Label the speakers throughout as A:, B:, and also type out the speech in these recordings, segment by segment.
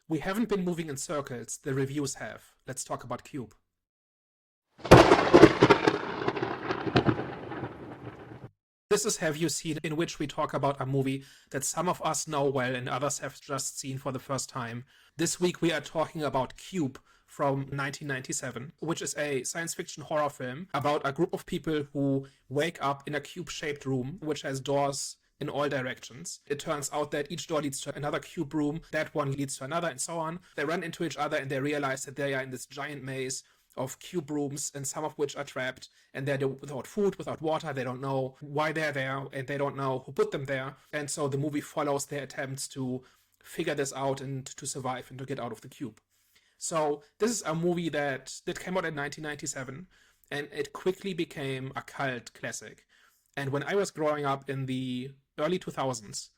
A: We haven't been moving in circles, the reviews have. Let's talk about Cube. This is Have You Seen, in which we talk about a movie that some of us know well and others have just seen for the first time. This week we are talking about Cube from 1997, which is a science fiction horror film about a group of people who wake up in a cube-shaped room, which has doors in all directions. It turns out that each door leads to another cube room, that one leads to another, and so on. They run into each other and they realize that they are in this giant maze of cube rooms, and some of which are trapped, and they're without food, without water. They don't know why they're there, and they don't know who put them there. And so the movie follows their attempts to figure this out and to survive and to get out of the cube. So this is a movie that came out in 1997, and it quickly became a cult classic. And when I was growing up in the early 2000s,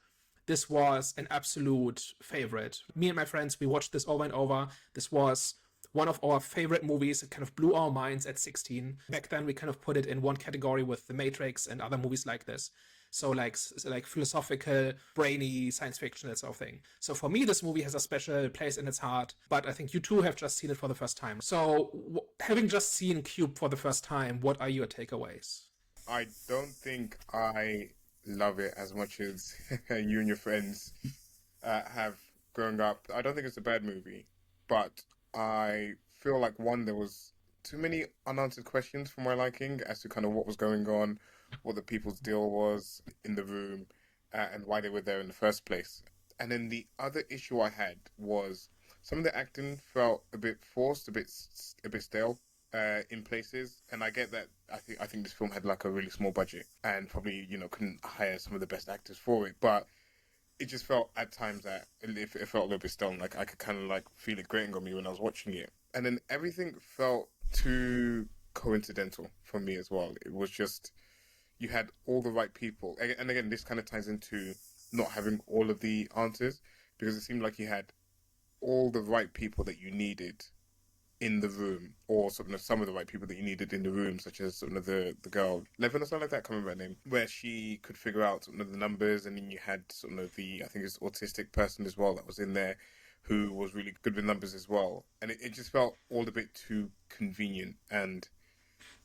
A: this was an absolute favorite. Me and my friends, we watched this over and over. This was one of our favorite movies. It kind of blew our minds at 16. Back then, we kind of put it in one category with The Matrix and other movies like this. So like philosophical, brainy science fiction, that sort of thing. So for me, this movie has a special place in its heart, but I think you two have just seen it for the first time. So having just seen Cube for the first time, what are your takeaways?
B: I don't think I love it as much as you and your friends have growing up. I don't think it's a bad movie, but I feel like, one, there was too many unanswered questions for my liking as to kind of what was going on, what the people's deal was in the room, and why they were there in the first place. And then the other issue I had was some of the acting felt a bit forced, a bit stale in places. And I get that. I think this film had like a really small budget and probably couldn't hire some of the best actors for it, but it just felt at times that it felt a little bit stone. Like I could kind of like feel it grating on me when I was watching it. And then everything felt too coincidental for me as well. It was just, you had all the right people. And again, this kind of ties into not having all of the answers, because it seemed like you had all the right people that you needed in the room, or sort of some of the right people that you needed in the room, such as sort of the girl, Levin or something like that, I can't remember her name, where she could figure out sort of the numbers, and then you had sort of the, I think it's autistic person as well that was in there, who was really good with numbers as well. And it just felt all a bit too convenient and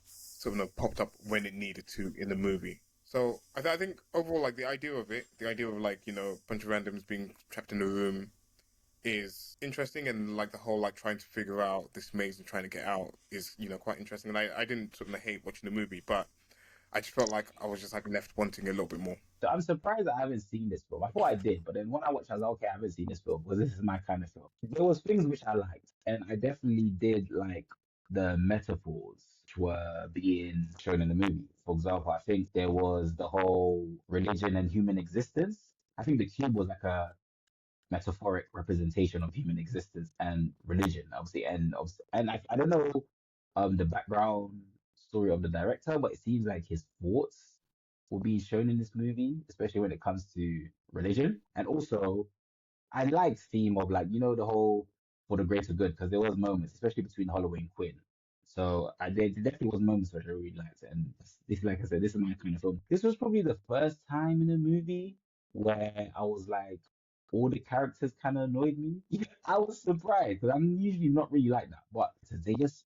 B: sort of popped up when it needed to in the movie. So I think overall, like the idea of like, a bunch of randoms being trapped in a room is interesting, and like the whole like trying to figure out this maze and trying to get out is quite interesting. And I didn't sort of hate watching the movie, but I just felt like I was just like left wanting a little bit more.
C: So I'm surprised I haven't seen this film. I thought I did, but then when I watched, I was like, okay, I haven't seen this film because this is my kind of film. There was things which I liked, and I definitely did like the metaphors which were being shown in the movie. For example, I think there was the whole religion and human existence. I think the cube was like a metaphoric representation of human existence and religion, obviously, and I don't know the background story of the director, but it seems like his thoughts will be shown in this movie, especially when it comes to religion. And also, I liked theme of like the whole for the greater good, because there was moments, especially between Holloway and Quinn. So there definitely was moments which I really liked, and this, like I said, this is my kind of film. This was probably the first time in a movie where I was like, all the characters kind of annoyed me. I was surprised because I'm usually not really like that, but they just,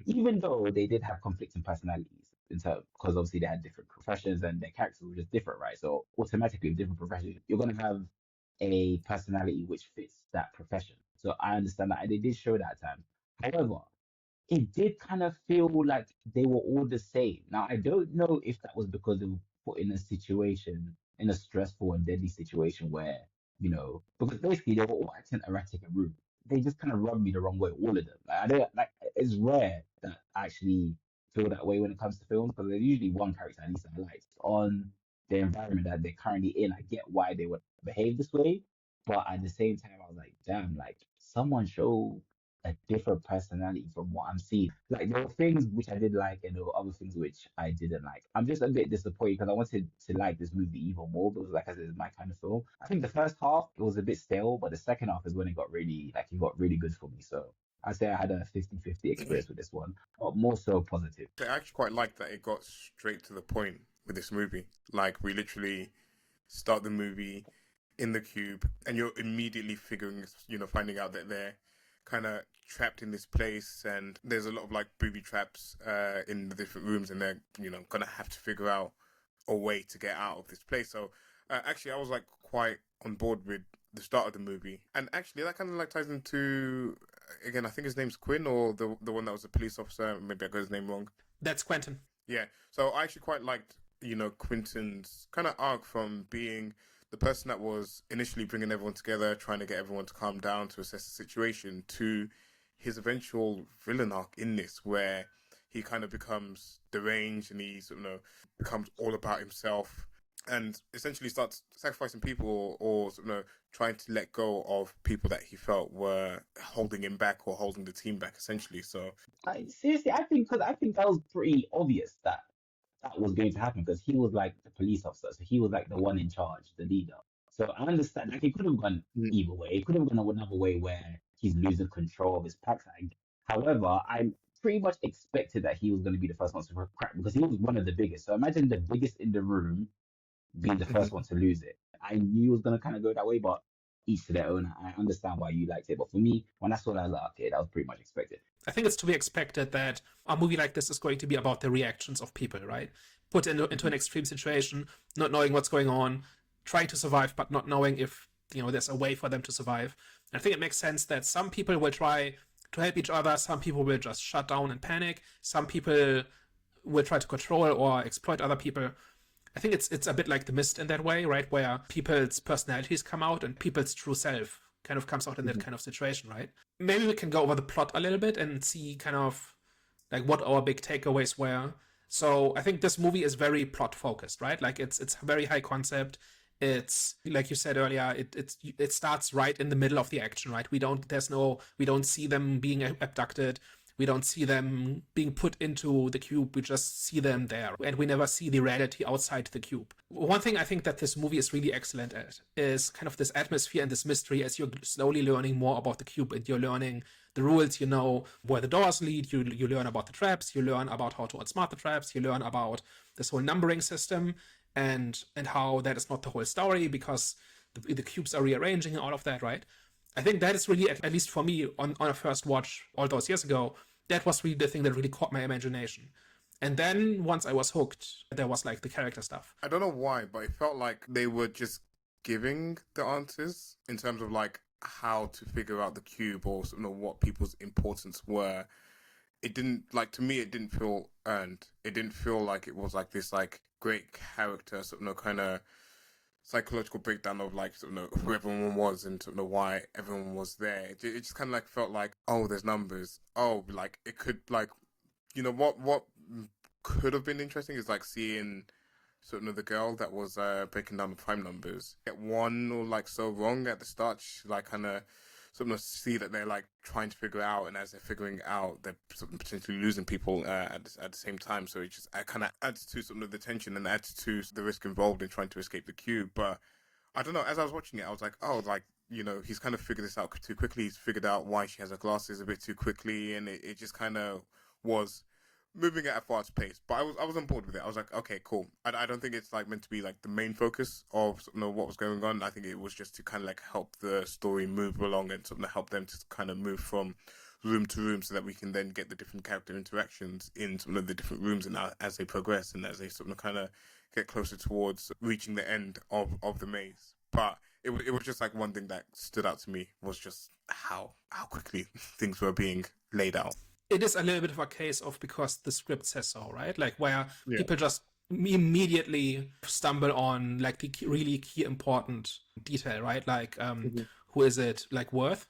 C: even though they did have conflicting personalities in terms, because obviously they had different professions and their characters were just different, right? So automatically with different professions, you're gonna have a personality which fits that profession. So I understand that, and they did show that at times. However, it did kind of feel like they were all the same. Now I don't know if that was because they were put in a situation, in a stressful and deadly situation where, because basically they were all acting erratic and rude. They just kind of rubbed me the wrong way, all of them. Like, I don't like. It's rare that I actually feel that way when it comes to films, because there's usually one character at least that I like. On the environment that they're currently in, I get why they would behave this way, but at the same time, I was like, damn, like someone show a different personality from what I'm seeing. Like there were things which I did like, and there were other things which I didn't like. I'm just a bit disappointed because I wanted to like this movie even more, because like I said, it's my kind of film. I think the first half it was a bit stale, but the second half is when it got really good for me. So I say I had a 50-50 experience with this one, but more so positive.
B: I actually quite liked that it got straight to the point with this movie. Like we literally start the movie, in the cube, and you're immediately finding out that they're kind of trapped in this place, and there's a lot of like booby traps in the different rooms, and they're gonna have to figure out a way to get out of this place. So actually, I was like quite on board with the start of the movie, and actually that kind of like ties into, again, I think his name's Quinn, or the one that was a police officer. Maybe I got his name wrong.
A: That's Quentin.
B: Yeah. So I actually quite liked Quentin's kind of arc from being the person that was initially bringing everyone together, trying to get everyone to calm down to assess the situation, to his eventual villain arc in this, where he kind of becomes deranged and he becomes all about himself and essentially starts sacrificing people or trying to let go of people that he felt were holding him back or holding the team back, essentially. So
C: seriously, I think that was pretty obvious that was going to happen, because he was like the police officer, so he was like the one in charge, the leader. So I understand, like, it could have gone either way. It could have gone another way where he's losing control of his pack. However, I pretty much expected that he was going to be the first one to crack, because he was one of the biggest. So imagine the biggest in the room being the first one to lose it. I knew it was going to kind of go that way, but each to their own. I understand why you liked it, but for me, when I saw that, I was like, okay, that was pretty much expected.
A: I think it's to be expected that a movie like this is going to be about the reactions of people, right? Put into an extreme situation, not knowing what's going on, trying to survive, but not knowing if there's a way for them to survive. And I think it makes sense that some people will try to help each other, some people will just shut down and panic, some people will try to control or exploit other people. I think it's a bit like The Mist in that way, right? Where people's personalities come out and people's true self kind of comes out in that kind of situation, right? Maybe we can go over the plot a little bit and see kind of like what our big takeaways were. So I think this movie is very plot focused, right? Like it's very high concept. It's like you said earlier, it starts right in the middle of the action, right? We don't see them being abducted. We don't see them being put into the cube. We just see them there. And we never see the reality outside the cube. One thing I think that this movie is really excellent at is kind of this atmosphere and this mystery as you're slowly learning more about the cube and you're learning the rules, where the doors lead, you learn about the traps, you learn about how to outsmart the traps, you learn about this whole numbering system and how that is not the whole story because the cubes are rearranging and all of that, right? I think that is really, at least for me, on a first watch all those years ago, that was really the thing that really caught my imagination. And then once I was hooked, there was like the character stuff.
B: I don't know why, but it felt like they were just giving the answers in terms of like how to figure out the cube or what people's importance were. It didn't, like, to me, it didn't feel earned. It didn't feel like it was like this like great character kind of psychological breakdown of like who everyone was and why everyone was there. It just kind of like felt like, oh, there's numbers. Oh, like it could like, what could have been interesting is like seeing the girl that was breaking down the prime numbers get one or like so wrong at the start. She like kind of see that they're like trying to figure out, and as they're figuring out, they're potentially losing people at the same time. So it just kind of adds to the tension and adds to the risk involved in trying to escape the cube. But I don't know, as I was watching it, I was like, oh, like, he's kind of figured this out too quickly. He's figured out why she has her glasses a bit too quickly, and it just kind of was moving at a fast pace. But I was on board with it. I was like, okay, cool. I don't think it's like meant to be like the main focus of what was going on. I think it was just to kind of like help the story move along and help them to kind of move from room to room so that we can then get the different character interactions in the different rooms and as they progress and as they kind of get closer towards reaching the end of the maze. But it was just like one thing that stood out to me was just how quickly things were being laid out.
A: It is a little bit of a case of because the script says so, right? Like where people just immediately stumble on like the really key important detail, right? Like who is it? Like Worth?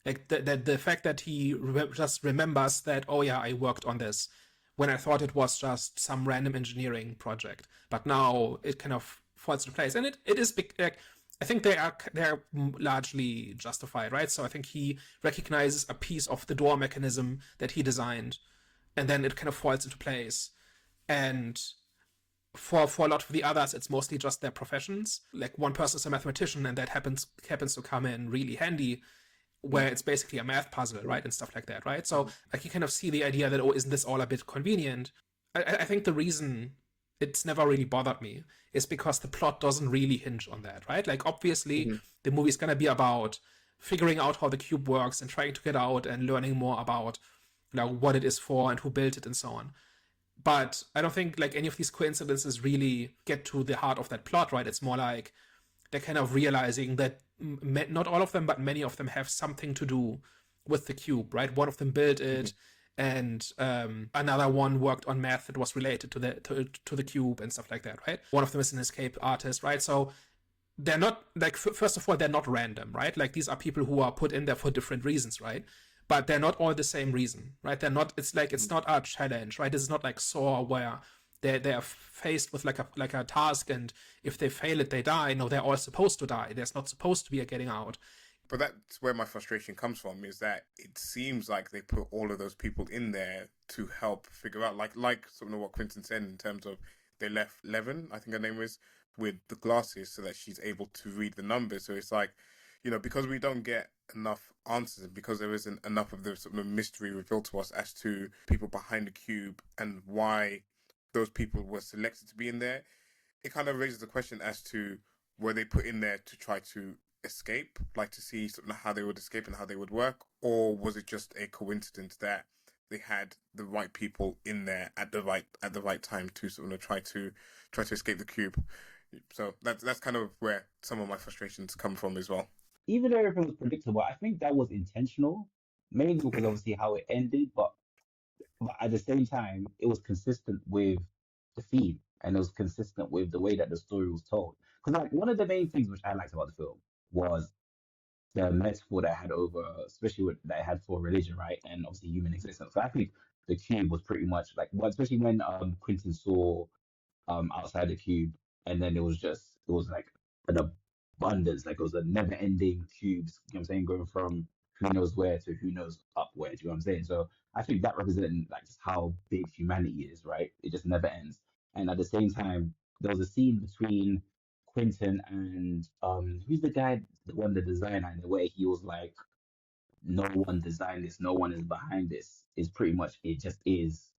A: Like the fact that he just remembers that, oh yeah, I worked on this when I thought it was just some random engineering project, but now it kind of falls into place, and it is big. Like, I think they are largely justified, right? So I think he recognizes a piece of the door mechanism that he designed, and then it kind of falls into place. And for a lot of the others, it's mostly just their professions. Like one person is a mathematician, and that happens to come in really handy, where it's basically a math puzzle, right, and stuff like that, right? So like you kind of see the idea that, oh, isn't this all a bit convenient? I think the reason it's never really bothered me is because the plot doesn't really hinge on that, right? Like, obviously, the movie's gonna be about figuring out how the cube works and trying to get out and learning more about, what it is for and who built it and so on. But I don't think, like, any of these coincidences really get to the heart of that plot, right? It's more like they're kind of realizing that not all of them, but many of them have something to do with the cube, right? One of them built it, and another one worked on math that was related to the cube and stuff like that, right? One of them is an escape artist, right? So they're not, like, first of all, they're not random, right? Like, these are people who are put in there for different reasons, right? But they're not all the same reason, right? They're not. It's like, it's not a challenge, right? This is not like Saw, where they are faced with like a task, and if they fail it, they die. No, they're all supposed to die. There's not supposed to be a getting out.
B: But that's where my frustration comes from, is that it seems like they put all of those people in there to help figure out, like something of what Quentin said, in terms of they left Levin, I think her name was, with the glasses so that she's able to read the numbers. So it's like, because we don't get enough answers, and because there isn't enough of the sort of mystery revealed to us as to people behind the cube and why those people were selected to be in there, it kind of raises the question as to, were they put in there to try to escape, like to see sort of how they would escape and how they would work, or was it just a coincidence that they had the right people in there at the right time to sort of try to escape the cube? So that's kind of where some of my frustrations come from as well.
C: Even though everything was predictable, I think that was intentional, mainly because obviously how it ended, but at the same time, it was consistent with the theme, and it was consistent with the way that the story was told. Because, like, one of the main things which I liked about the film was the metaphor that I had over, especially that I had for religion, right, and obviously human existence. So I think the cube was pretty much like, well, especially when Quentin saw outside the cube, and then it was like an abundance, like it was a never ending cubes, you know what I'm saying, going from who knows where to who knows up where, do you know what I'm saying? So I think that represented like just how big humanity is, right? It just never ends. And at the same time, there was a scene between Quentin and who's the guy, the one, the designer, in the way he was like, no one designed this, no one is behind this. Is pretty much, it just is.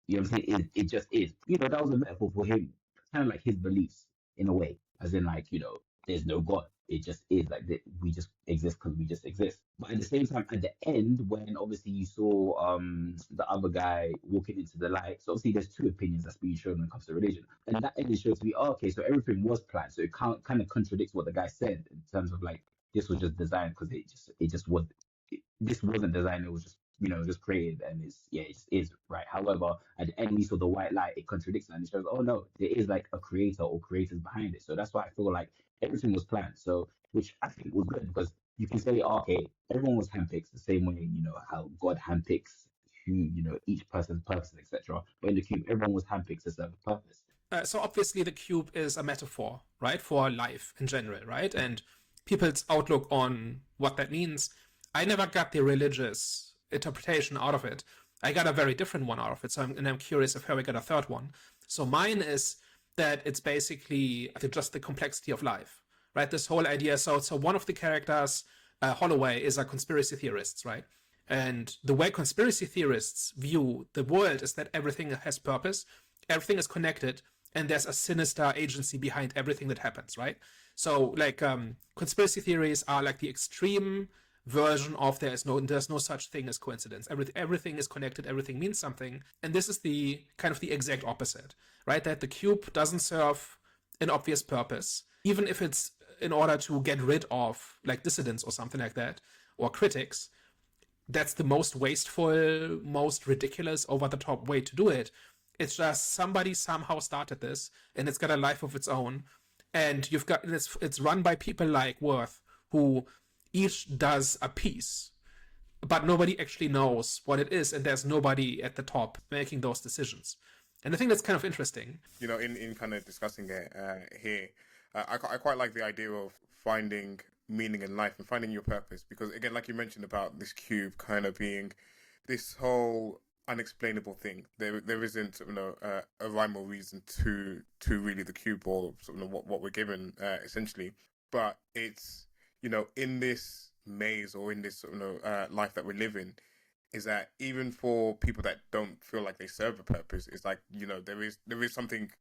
C: You know what I'm saying? It just is. That was a metaphor for him, kind of like his beliefs in a way, as in, like, there's no God. It just is like that. We just exist because we just exist. But at the same time, at the end, when obviously you saw the other guy walking into the light, so obviously there's two opinions that's being shown when it comes to religion, and that ended shows me, oh, okay, so everything was planned. So it kind of contradicts what the guy said in terms of like this was just designed because it just was. This wasn't designed. It was just just created, and it just is, right. However, at the end we saw the white light. It contradicts that, and it shows, oh no, there is like a creator or creators behind it. So that's why I feel like everything was planned. So, which I think was good, because you can say, oh, okay, everyone was handpicked the same way, how God handpicks who, each person's purpose, etc. But in the cube, everyone was handpicked to serve a purpose.
A: So obviously the cube is a metaphor, right, for life in general, right, and people's outlook on what that means. I never got the religious interpretation out of it. I got a very different one out of it, I'm curious if we got a third one. So mine is that it's basically, I think, just the complexity of life, right? This whole idea. So one of the characters, Holloway, is a conspiracy theorist, right? And the way conspiracy theorists view the world is that everything has purpose, everything is connected, and there's a sinister agency behind everything that happens, right? So, like, conspiracy theories are like the extreme version of there's no such thing as coincidence. Everything is connected, everything means something. And this is the kind of the exact opposite, right? That the cube doesn't serve an obvious purpose, even if it's in order to get rid of like dissidents or something like that, or critics. That's the most wasteful, most ridiculous, over the top way to do it. It's just somebody somehow started this, and it's got a life of its own. And it's run by people like Worth, who each does a piece, but nobody actually knows what it is, and there's nobody at the top making those decisions. And I think that's kind of interesting.
B: In kind of discussing it here, I quite like the idea of finding meaning in life and finding your purpose, because again, like you mentioned about this cube kind of being this whole unexplainable thing. There isn't a rhyme or reason to really the cube, or sort of what we're given essentially, but it's in this maze, or in this life that we live in, is that even for people that don't feel like they serve a purpose, it's like there is something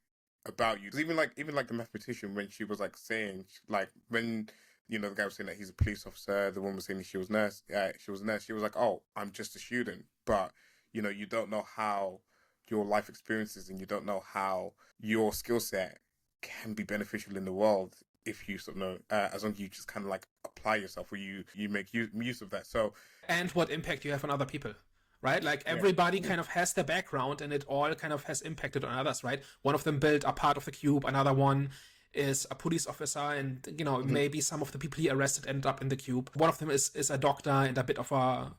B: about you. 'Cause even like the mathematician, when she was like saying, like, when the guy was saying that he's a police officer, the woman was saying she was a nurse. She was like, oh, I'm just a student, but you don't know how your life experiences, and you don't know how your skill set can be beneficial in the world if you sort of know, as long as you just kind of like apply yourself, or you make use of that. So,
A: And what impact you have on other people, right? Like
B: yeah.
A: everybody kind of has their background, and it all kind of has impacted on others, right? One of them built a part of the cube, another one is a police officer, and maybe some of the people he arrested ended up in the cube. One of them is a doctor and a bit of a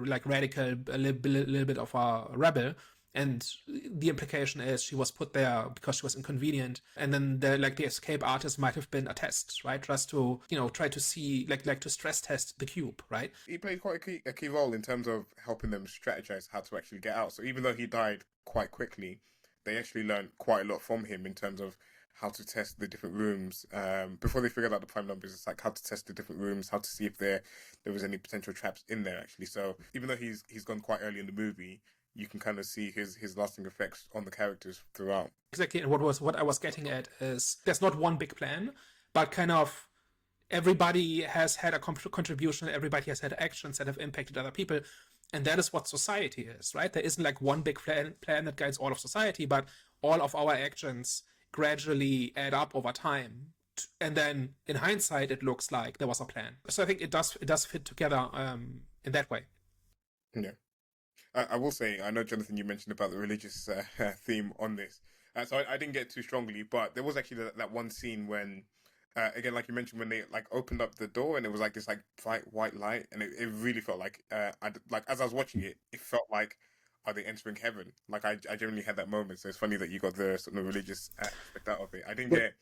A: like radical, a little bit of a rebel. And the implication is she was put there because she was inconvenient, and then the escape artist might have been a test, right? Just to try to see like to stress test the cube, right?
B: He played quite a key role in terms of helping them strategize how to actually get out. So even though he died quite quickly, they actually learned quite a lot from him in terms of how to test the different rooms before they figured out the prime numbers. It's like how to test the different rooms, how to see if there was any potential traps in there actually. So even though he's gone quite early in the movie, you can kind of see his lasting effects on the characters throughout.
A: Exactly, and what I was getting at is there's not one big plan, but kind of everybody has had a contribution, everybody has had actions that have impacted other people, and that is what society is, right? There isn't like one big plan that guides all of society, but all of our actions gradually add up over time, and then in hindsight it looks like there was a plan. So I think it does fit together in that way.
B: Yeah. I will say, I know, Jonathan, you mentioned about the religious theme on this. So I didn't get too strongly, but there was actually that one scene when, again, like you mentioned, when they like opened up the door and it was like this like bright white light, and it really felt like, as I was watching it, it felt like, are they entering heaven? Like I genuinely had that moment. So it's funny that you got the sort of religious aspect out of it. I didn't get it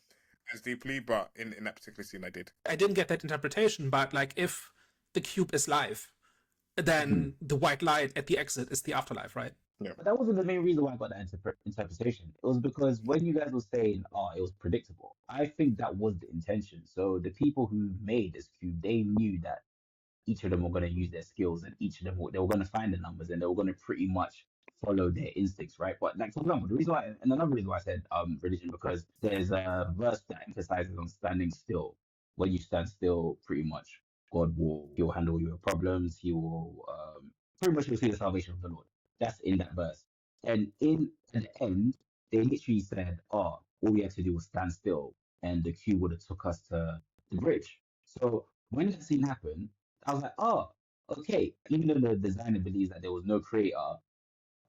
B: as deeply, but in that particular scene, I did.
A: I didn't get that interpretation, but like if the cube is live, then the white light at the exit is the afterlife, right?
B: Yeah.
C: But that wasn't the main reason why I got that interpretation. It was because when you guys were saying, oh, it was predictable, I think that was the intention. So the people who made this cube, they knew that each of them were going to use their skills, and each of them they were going to find the numbers, and they were going to pretty much follow their instincts, right? But like, for example, the reason why, and another reason why I said religion, because there's a verse that emphasizes on standing still. When you stand still, pretty much he'll handle your problems. He will pretty much you'll see the salvation of the Lord. That's in that verse. And in the end, they literally said, oh, all we had to do was stand still, and the cube would have took us to the bridge. So when that scene happened, I was like, oh, okay. Even though the designer believes that there was no creator,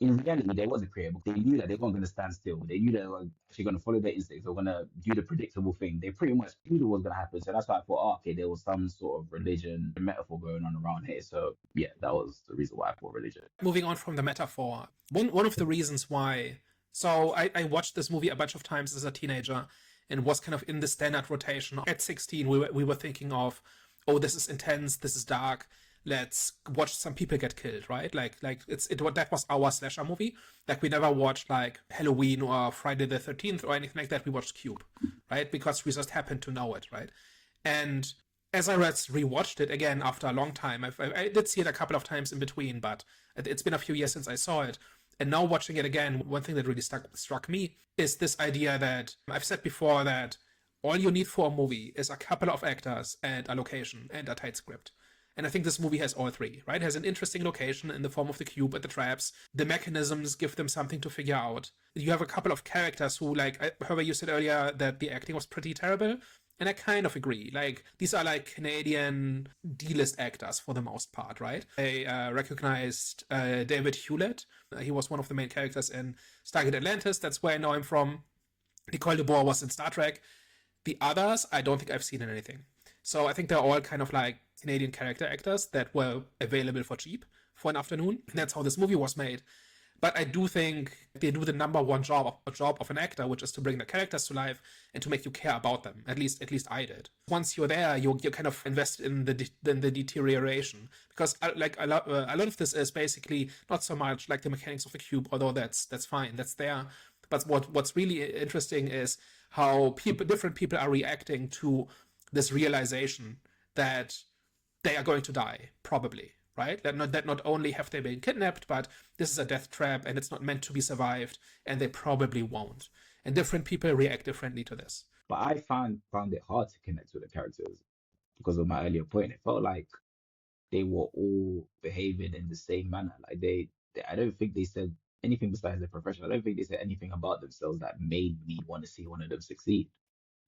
C: in reality, there was a creator, but they knew that they weren't going to stand still. They knew they were actually going to follow their instincts. They were going to do the predictable thing. They pretty much knew what was going to happen. So that's why I thought, oh, okay, there was some sort of religion metaphor going on around here. So yeah, that was the reason why I thought religion.
A: Moving on from the metaphor, one of the reasons why. So I watched this movie a bunch of times as a teenager, and was kind of in the standard rotation. At 16, we were thinking of, oh, this is intense, this is dark. Let's watch some people get killed, right? Like that was our slasher movie. Like we never watched like Halloween or Friday the 13th or anything like that. We watched Cube, right? Because we just happened to know it, right? And as I rewatched it again after a long time, I did see it a couple of times in between, but it's been a few years since I saw it. And now watching it again, one thing that really struck me is this idea that I've said before, that all you need for a movie is a couple of actors and a location and a tight script. And I think this movie has all three, right? It has an interesting location in the form of the cube and the traps. The mechanisms give them something to figure out. You have a couple of characters who, like, however, you said earlier that the acting was pretty terrible. And I kind of agree. Like, these are like Canadian D-list actors for the most part, right? I recognized David Hewlett. He was one of the main characters in Stargate Atlantis. That's where I know him from. Nicole de Boer was in Star Trek. The others, I don't think I've seen in anything. So I think they're all kind of like Canadian character actors that were available for cheap for an afternoon. And that's how this movie was made. But I do think they do the number one job of an actor, which is to bring the characters to life and to make you care about them. At least I did. Once you're there, you're kind of invested in the deterioration, because a lot of this is basically not so much like the mechanics of the cube, although that's fine, that's there. But what's really interesting is how different people are reacting to this realization that they are going to die, probably. Right? That not only have they been kidnapped, but this is a death trap and it's not meant to be survived, and they probably won't. and different people react differently to this.
C: But I found it hard to connect with the characters because of my earlier point. It felt like they were all behaving in the same manner. Like I don't think they said anything besides their profession. I don't think they said anything about themselves that made me want to see one of them succeed.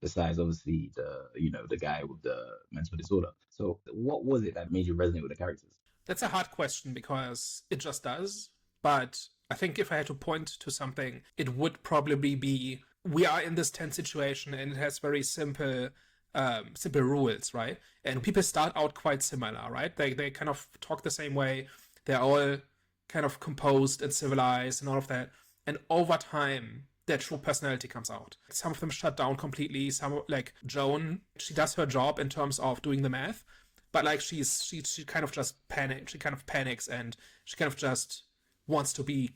C: Besides, obviously, the guy with the mental disorder. So, what was it that made you resonate with the characters?
A: That's a hard question because it just does. But I think if I had to point to something, it would probably be we are in this tense situation and it has very simple rules, right? And people start out quite similar, right? They kind of talk the same way. They're all kind of composed and civilized and all of that. And over time, their true personality comes out. Some of them shut down completely. Some, like Joan, she does her job in terms of doing the math, but like she kind of just panics. She kind of panics and she kind of just wants to be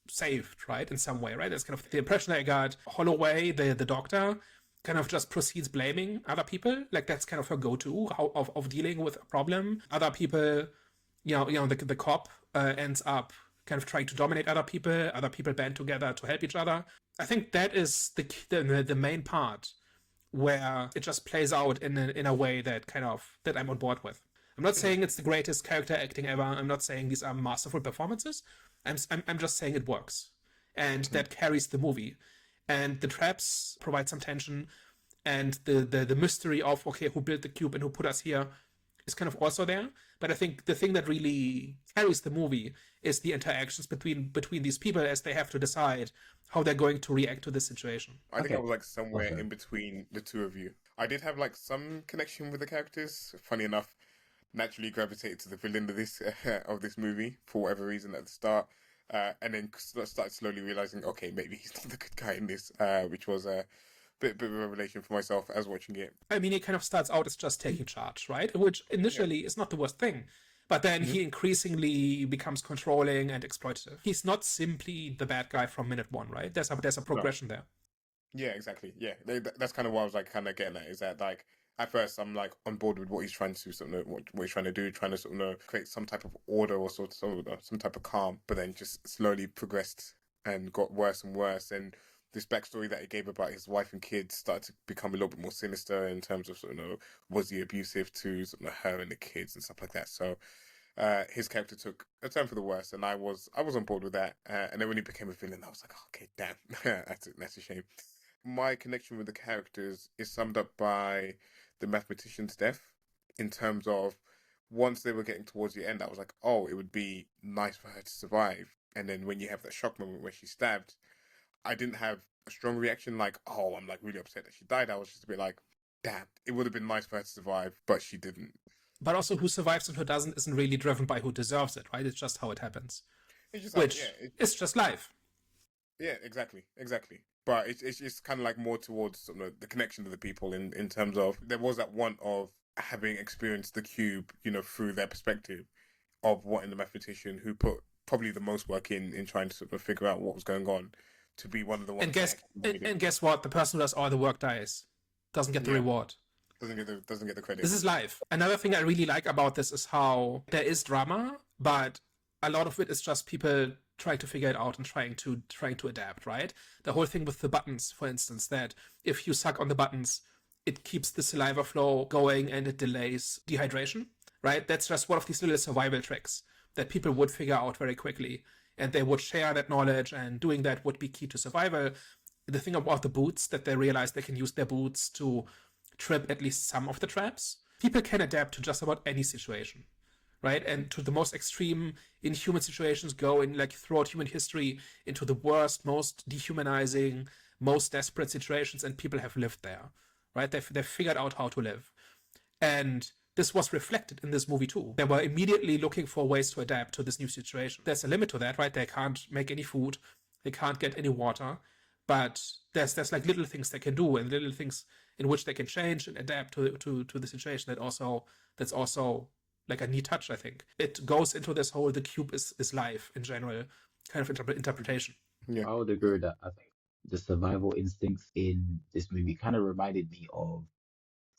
A: saved, right, in some way, right? That's kind of the impression I got. Holloway, the doctor, kind of just proceeds blaming other people. Like that's kind of her go-to of dealing with a problem. Other people, the cop ends up kind of trying to dominate other people. Other people band together to help each other. I think that is the main part where it just plays out in a way that that I'm on board with. I'm not saying it's the greatest character acting ever. I'm not saying these are masterful performances. I'm just saying it works, and that carries the movie. And the traps provide some tension, and the mystery of okay, who built the cube and who put us here is kind of also there. But I think the thing that really carries the movie is the interactions between these people as they have to decide how they're going to react to this situation.
B: I think I was like somewhere in between the two of you. I did have like some connection with the characters. Funny enough, naturally gravitated to the villain of this movie for whatever reason at the start, and then started slowly realizing, okay, maybe he's not the good guy in this, which was a bit of a revelation for myself as watching it.
A: I mean, it kind of starts out as just taking charge, right? Which initially is not the worst thing. But then he increasingly becomes controlling and exploitative. He's not simply the bad guy from minute one, right? There's a progression there.
B: Yeah, exactly. Yeah, that's kind of what I was like kind of getting at, is that like at first I'm like on board with what he's trying to what he's trying to do, trying to sort of create some type of order or some type of calm, but then just slowly progressed and got worse and worse. And this backstory that he gave about his wife and kids started to become a little bit more sinister in terms of was he abusive to her and the kids and stuff like that. So his character took a turn for the worse, and I was on board with that. And then when he became a villain, I was like, oh, okay, damn, that's a shame. My connection with the characters is summed up by the mathematician's death, in terms of once they were getting towards the end, I was like, oh, it would be nice for her to survive. And then when you have that shock moment where she's stabbed, I didn't have a strong reaction like, oh, I'm like really upset that she died. I was just a bit like, damn, it would have been nice for her to survive, but she didn't.
A: But also who survives and who doesn't isn't really driven by who deserves it, right? It's just how it happens.
B: It's just
A: it's just life.
B: Yeah, exactly. But it's just kind of like more towards the connection to the people in terms of there was that one of having experienced the cube, through their perspective of what in the mathematician who put probably the most work in trying to sort of figure out what was going on, to be one of the ones.
A: And guess what? The person who does all the work doesn't get the reward.
B: Doesn't get the credit.
A: This is life. Another thing I really like about this is how there is drama, but a lot of it is just people trying to figure it out and trying to adapt, right? The whole thing with the buttons, for instance, that if you suck on the buttons, it keeps the saliva flow going and it delays dehydration, right? That's just one of these little survival tricks that people would figure out very quickly, and they would share that knowledge, and doing that would be key to survival. The thing about the boots, that they realize they can use their boots to trip at least some of the traps. People can adapt to just about any situation, right? And to the most extreme inhuman situations, go in like throughout human history into the worst, most dehumanizing, most desperate situations, and people have lived there, right? They've figured out how to live. And this was reflected in this movie too. They were immediately looking for ways to adapt to this new situation. There's a limit to that, right? They can't make any food, they can't get any water, but there's like little things they can do and little things in which they can change and adapt to the situation. That's also like a neat touch, I think. It goes into this whole the cube is life in general kind of interpretation.
C: Yeah, I would agree with that. I think the survival instincts in this movie kind of reminded me of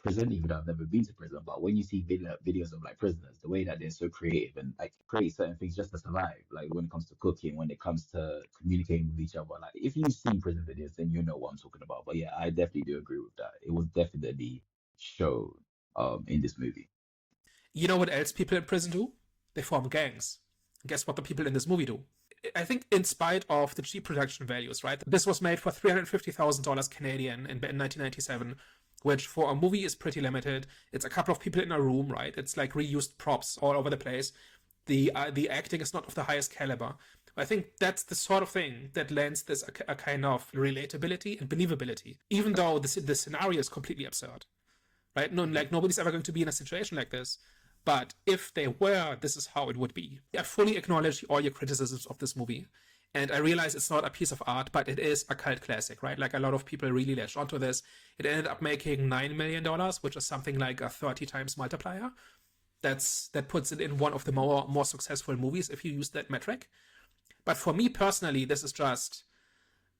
C: prison, even though I've never been to prison. But when you see videos of like prisoners, the way that they're so creative and like create certain things just to survive, like when it comes to cooking, when it comes to communicating with each other, like if you've seen prison videos, then you know what I'm talking about. But yeah, I definitely do agree with that. It was definitely shown in this movie.
A: You know what else people in prison do? They form gangs. Guess what the people in this movie do? I think in spite of the cheap production values, right? This was made for $350,000 Canadian in 1997, which for a movie is pretty limited. It's a couple of people in a room, right? It's like reused props all over the place. The acting is not of the highest caliber. I think that's the sort of thing that lends this a kind of relatability and believability, even though the scenario is completely absurd, right? No, like nobody's ever going to be in a situation like this. But if they were, this is how it would be. I fully acknowledge all your criticisms of this movie. And I realize it's not a piece of art, but it is a cult classic, right? Like a lot of people really latched onto this. It ended up making $9 million, which is something like a 30 times multiplier. That puts it in one of the more successful movies if you use that metric. But for me personally, this is just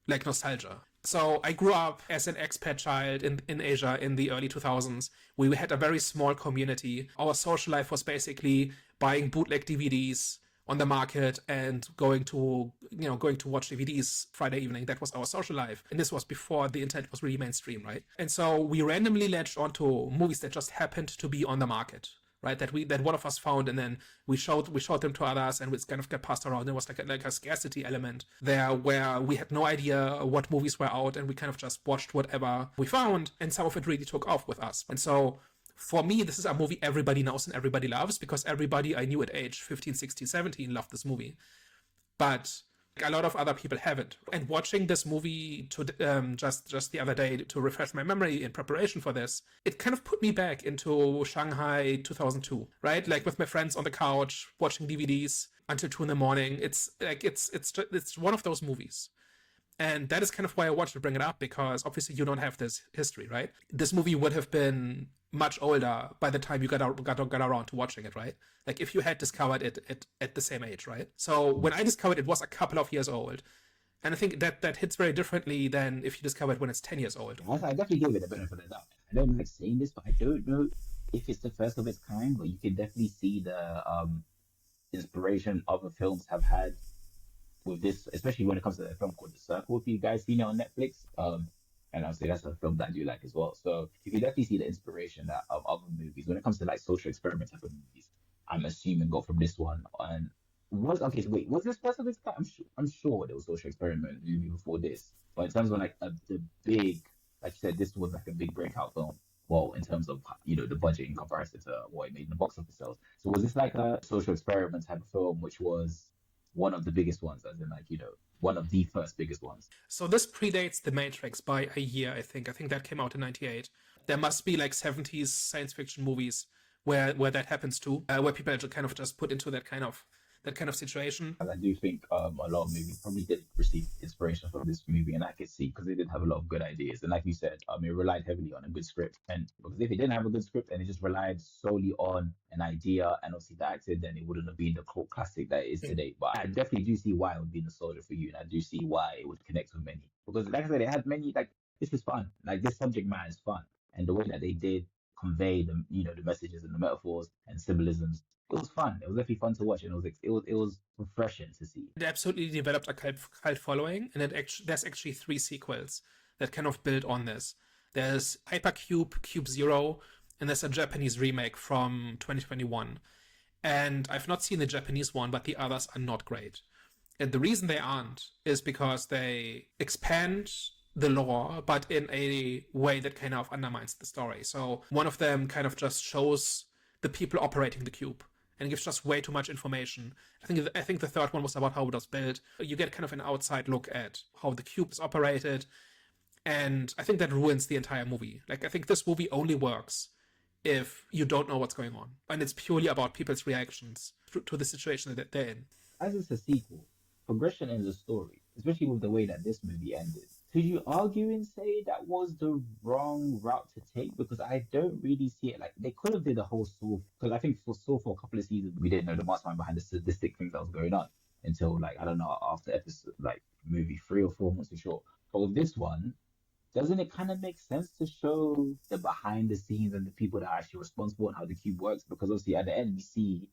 A: like nostalgia. So I grew up as an expat child in Asia in the early 2000s. We had a very small community. Our social life was basically buying bootleg DVDs on the market and going to watch DVDs Friday evening. That was our social life. And this was before the internet was really mainstream, right? And so we randomly latched onto movies that just happened to be on the market, right? That one of us found, and then we showed them to others, and it kind of got passed around. There was like a scarcity element there where we had no idea what movies were out, and we kind of just watched whatever we found, and some of it really took off with us. And so for me, this is a movie everybody knows and everybody loves, because everybody I knew at age 15, 16, 17 loved this movie. But a lot of other people haven't. And watching this movie just the other day to refresh my memory in preparation for this, it kind of put me back into Shanghai 2002, right? Like with my friends on the couch watching DVDs until 2 a.m. It's like it's one of those movies. And that is kind of why I wanted to bring it up, because obviously you don't have this history, right? This movie would have been much older by the time you got around to watching it, right? Like if you had discovered it at the same age, right? So when I discovered it was a couple of years old. And I think that hits very differently than if you discover it when it's 10 years old.
C: I definitely give it the benefit of the doubt. I don't like saying this, but I don't know if it's the first of its kind, but you can definitely see the inspiration other films have had with this, especially when it comes to a film called The Circle. If you guys seen it on Netflix, and I'll say that's a film that I do like as well. So you can definitely see the inspiration that of other movies when it comes to like social experiment type of movies. I'm assuming got from this one. And was okay. So wait, was this first of its kind? I'm sure there was social experiment movie before this, but in terms of like the big, like you said, this was like a big breakout film. Well, in terms of the budget in comparison to what it made in the box office sales. So was this like a social experiment type of film, which was one of the biggest ones, as in like one of the first biggest ones?
A: So this predates The Matrix by a year, I think. I think that came out in '98. There must be like 70s science fiction movies where that happens too, where people are kind of just put into that kind of situation.
C: And I do think a lot of movies probably did receive inspiration from this movie, and I could see because they did have a lot of good ideas. And like you said, it relied heavily on a good script. And because if it didn't have a good script and it just relied solely on an idea and obviously the acting, then it wouldn't have been the cult classic that it is today. But I definitely do see why it would be nostalgia for you, and I do see why it would connect with many. Because like I said, it had many, like, this is fun. Like, this subject matter is fun. And the way that they did convey the messages and the metaphors and symbolisms, it was fun. It was definitely fun to watch, and it was refreshing to see.
A: It absolutely developed a cult following, and there's actually 3 sequels that kind of build on this. There's Hypercube, Cube Zero, and there's a Japanese remake from 2021. And I've not seen the Japanese one, but the others are not great. And the reason they aren't is because they expand the lore, but in a way that kind of undermines the story. So one of them kind of just shows the people operating the cube and gives just way too much information. I think the third one was about how it was built. You get kind of an outside look at how the cube is operated, and I think that ruins the entire movie. Like, I think this movie only works if you don't know what's going on, and it's purely about people's reactions to the situation that they're in.
C: As it's a sequel, progression in the story, especially with the way that this movie ended, could you argue and say that was the wrong route to take? Because I don't really see it. Like, they could have did a whole Saw, because I think for Saw, for a couple of seasons we didn't know the mastermind behind the sadistic things that was going on until, like, I don't know, after episode, like movie 3 or 4, I'm not too sure. But with this one, doesn't it kind of make sense to show the behind the scenes and the people that are actually responsible and how the cube works? Because obviously at the end we see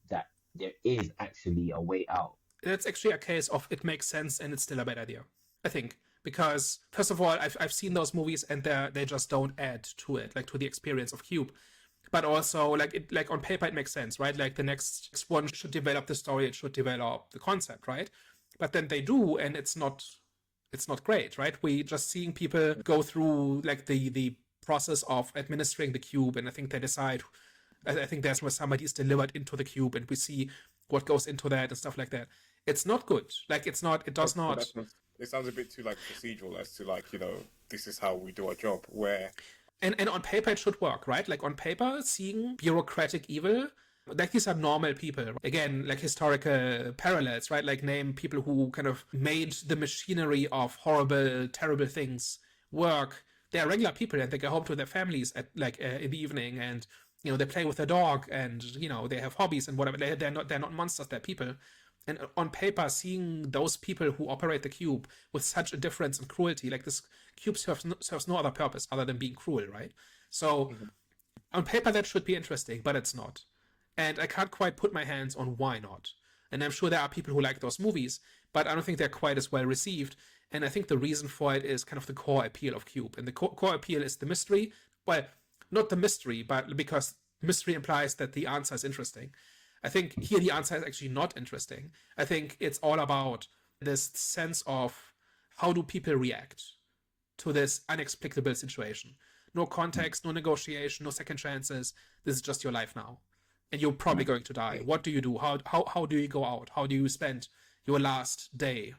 C: that there is actually a way out.
A: It's actually a case of it makes sense and it's still a bad idea, I think. Because first of all, I've seen those movies and they just don't add to it, like to the experience of Cube. But also, like on paper, it makes sense, right? Like the next one should develop the story, it should develop the concept, right? But then they do, and it's not great, right? We just seeing people go through like the process of administering the cube, and I think they decide. I think that's where somebody is delivered into the cube, and we see what goes into that and stuff like that. It's not good. Like it's not. It does not.
B: It sounds a bit too like procedural as to like, this is how we do our job. Where
A: And on paper it should work, right? Like on paper, seeing bureaucratic evil, like these are normal people. Again, like historical parallels, right? Like name people who kind of made the machinery of horrible, terrible things work. They are regular people and they go home to their families at in the evening, and they play with their dog, and they have hobbies and whatever. They're not monsters. They're people. And on paper, seeing those people who operate the cube with such indifference and cruelty, like this cube serves no other purpose other than being cruel, right? So on paper that should be interesting, but it's not. And I can't quite put my hands on why not. And I'm sure there are people who like those movies, but I don't think they're quite as well received. And I think the reason for it is kind of the core appeal of Cube. And the core appeal is the mystery. Well, not the mystery, but because mystery implies that the answer is interesting. I think here the answer is actually not interesting. I think it's all about this sense of how do people react to this inexplicable situation. No context, no negotiation, no second chances. This is just your life now. And you're probably going to die. What do you do? How do you go out? How do you spend your last day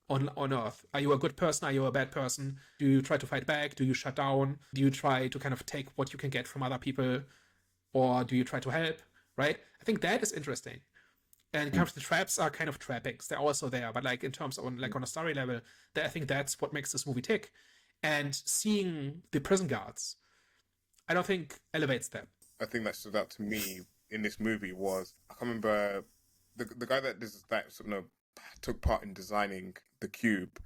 A: on Earth? Are you a good person? Are you a bad person? Do you try to fight back? Do you shut down? Do you try to kind of take what you can get from other people? Or do you try to help? Right? I think that is interesting. And kind of the traps are kind of trappings. They're also there, but like in terms of on a story level, I think that's what makes this movie tick. And seeing the prison guards, I don't think elevates them.
B: I think that stood out to me in this movie was, I can't remember the guy that took part in designing the cube.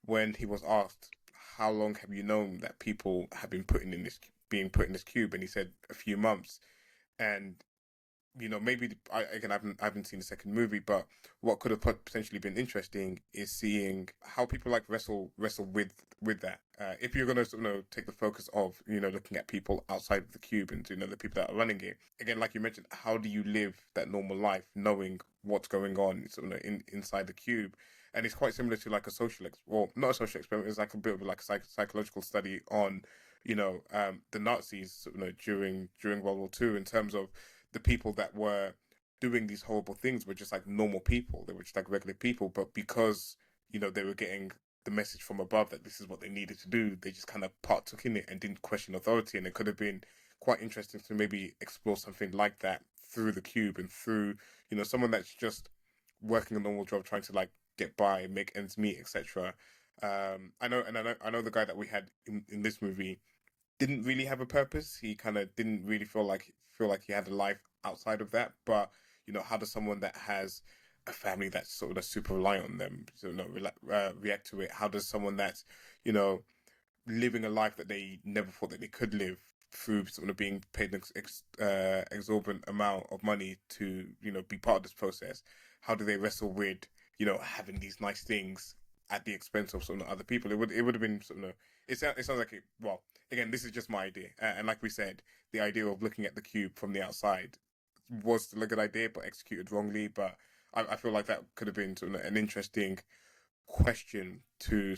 B: When he was asked, how long have you known that people have been being put in this cube, and he said a few months. And maybe I haven't seen the second movie, but what could have potentially been interesting is seeing how people like wrestle with that. If you're going to take the focus of looking at people outside of the cube and the people that are running it, again, like you mentioned, how do you live that normal life knowing what's going on inside the cube? And it's quite similar to like a not a social experiment. It's like a bit of like a psychological study on the Nazis during World War II, in terms of the people that were doing these horrible things were just like normal people. They were just like regular people, but because they were getting the message from above that this is what they needed to do, they just kind of partook in it and didn't question authority. And it could have been quite interesting to maybe explore something like that through the cube, and through someone that's just working a normal job, trying to like get by, make ends meet, etc. I know the guy that we had in this movie didn't really have a purpose. He kind of didn't really feel like he had a life outside of that. But how does someone that has a family that's sort of super reliant on them react to it? How does someone that's living a life that they never thought that they could live, through sort of being paid an exorbitant amount of money to be part of this process, how do they wrestle with having these nice things at the expense of sort of other people? It would have been sort of, it sounds like it. Well, again, this is just my idea, and like we said, the idea of looking at the cube from the outside was still a good idea, but executed wrongly. But I feel like that could have been sort of an interesting question to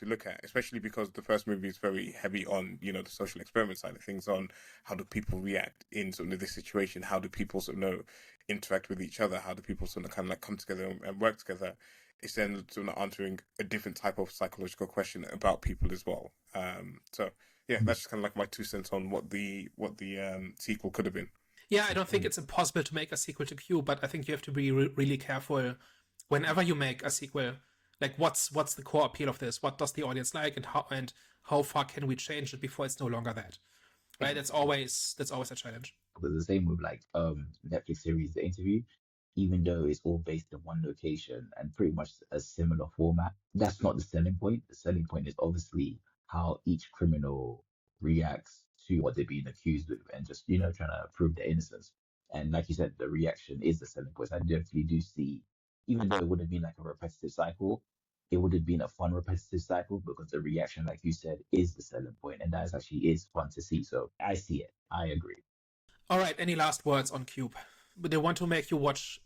B: look at, especially because the first movie is very heavy on the social experiment side of things, on how do people react in sort of this situation, how do people sort of interact with each other, how do people sort of kind of like come together and work together. It's then sort of answering a different type of psychological question about people as well. So yeah, that's just kind of like my 2 cents on what the sequel could have been.
A: Yeah, I don't think it's impossible to make a sequel to Q, but I think you have to be really careful whenever you make a sequel. Like, what's the core appeal of this? What does the audience like, and how far can we change it before it's no longer that? Right? That's always a challenge.
C: But the same with like Netflix series The Interview, even though it's all based in one location and pretty much a similar format, that's not the selling point. The selling point is obviously how each criminal reacts to what they're being accused with, and just trying to prove their innocence. And like you said, the reaction is the selling point. I definitely do see, even though it would have been like a repetitive cycle, it would have been a fun repetitive cycle because the reaction, like you said, is the selling point, and that actually is fun to see. So I see it. I agree.
A: All right, any last words on Cube? Do they want to make you watch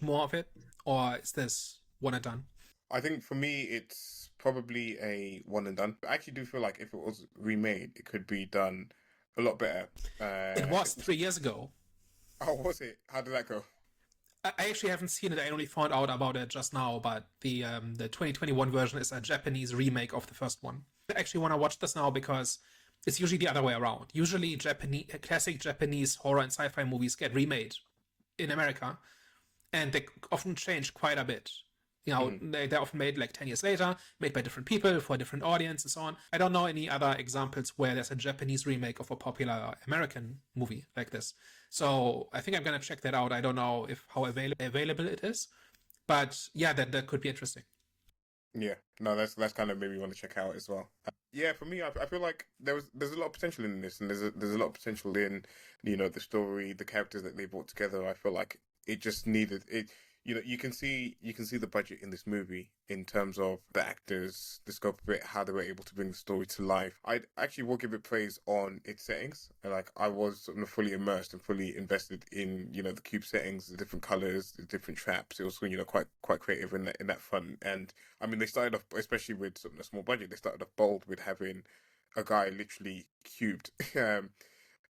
A: more of it, or is this one and done?
B: I think for me, it's probably a one and done. I actually do feel like if it was remade, it could be done a lot better.
A: It was 3 years ago.
B: Oh, was it? How did that go?
A: I actually haven't seen it. I only found out about it just now. But the 2021 version is a Japanese remake of the first one. I actually want to watch this now because it's usually the other way around. Usually, classic Japanese horror and sci-fi movies get remade in America, and they often change quite a bit. They're often made like 10 years later, made by different people for a different audience and so on. I don't know any other examples where there's a Japanese remake of a popular American movie like this. So I think I'm going to check that out. I don't know how available it is, but yeah, that could be interesting.
B: Yeah, no, that's kind of made me want to check out as well. Yeah, for me, I feel like there's a lot of potential in this, and there's a lot of potential in the story, the characters that they brought together. I feel like it just needed it. You can see the budget in this movie in terms of the actors, the scope of it, how they were able to bring the story to life. I actually will give it praise on its settings. Like I was sort of fully immersed and fully invested in the Cube settings, the different colors, the different traps. It was quite creative in that front. And I mean, they started off, especially with sort of a small budget, they started off bold with having a guy literally cubed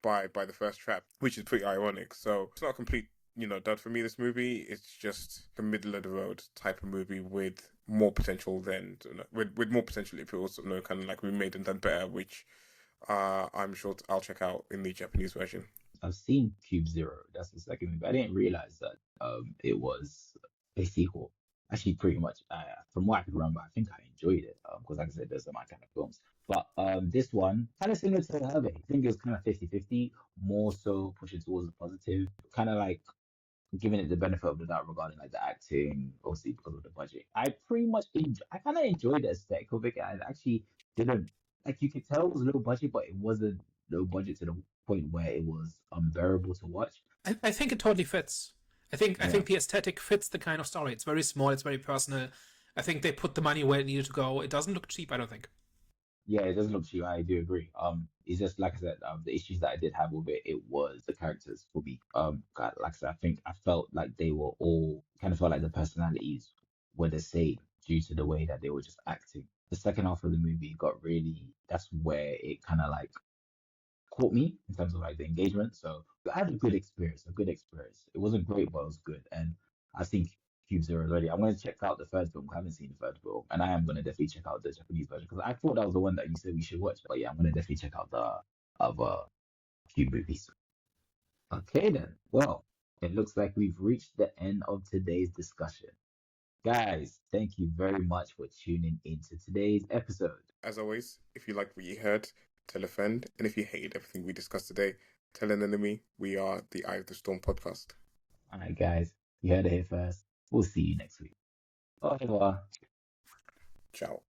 B: by the first trap, which is pretty ironic. So it's not a complete dud for me. This movie, it's just a middle of the road type of movie with more potential than with more potential if it was kind of like remade and done better, which I'm sure I'll check out in the Japanese version.
C: I've seen Cube Zero. That's the second movie. I didn't realize that it was a sequel. Actually, pretty much, from what I could remember, I think I enjoyed it because, like I said, those are my kind of films. But this one, kind of similar to Hervey. I think it was kind of 50-50, more so pushing towards the positive, kind of like giving it the benefit of the doubt regarding like the acting, obviously because of the budget. I kind of enjoyed the aesthetic of it. I actually didn't like. You could tell it was low budget, but it wasn't low budget to the point where it was unbearable to watch.
A: I think it totally fits. I think the aesthetic fits the kind of story. It's very small. It's very personal. I think they put the money where it needed to go. It doesn't look cheap, I don't think.
C: Yeah, it doesn't look cheap. I do agree. It's just like I said, the issues that I did have with it, it was the characters for me. God, like I said, I think I felt like they were all kind of felt like the personalities were the same due to the way that they were just acting. The second half of the movie got really. That's where it kind of like caught me in terms of like the engagement. So I had a good experience. A good experience. It wasn't great, but it was good. And I think Cube Zero is ready. I'm going to check out the third film. I haven't seen the third film, and I am going to definitely check out the Japanese version because I thought that was the one that you said we should watch. But yeah, I'm going to definitely check out the other Cube movies. Okay then. Well, it looks like we've reached the end of today's discussion. Guys, thank you very much for tuning into today's episode.
B: As always, if you liked what you heard, tell a friend, and if you hated everything we discussed today, tell an enemy. We are the Eye of the Storm podcast.
C: All right, guys, you heard it here first. We'll see you next week. Au revoir.
B: Ciao.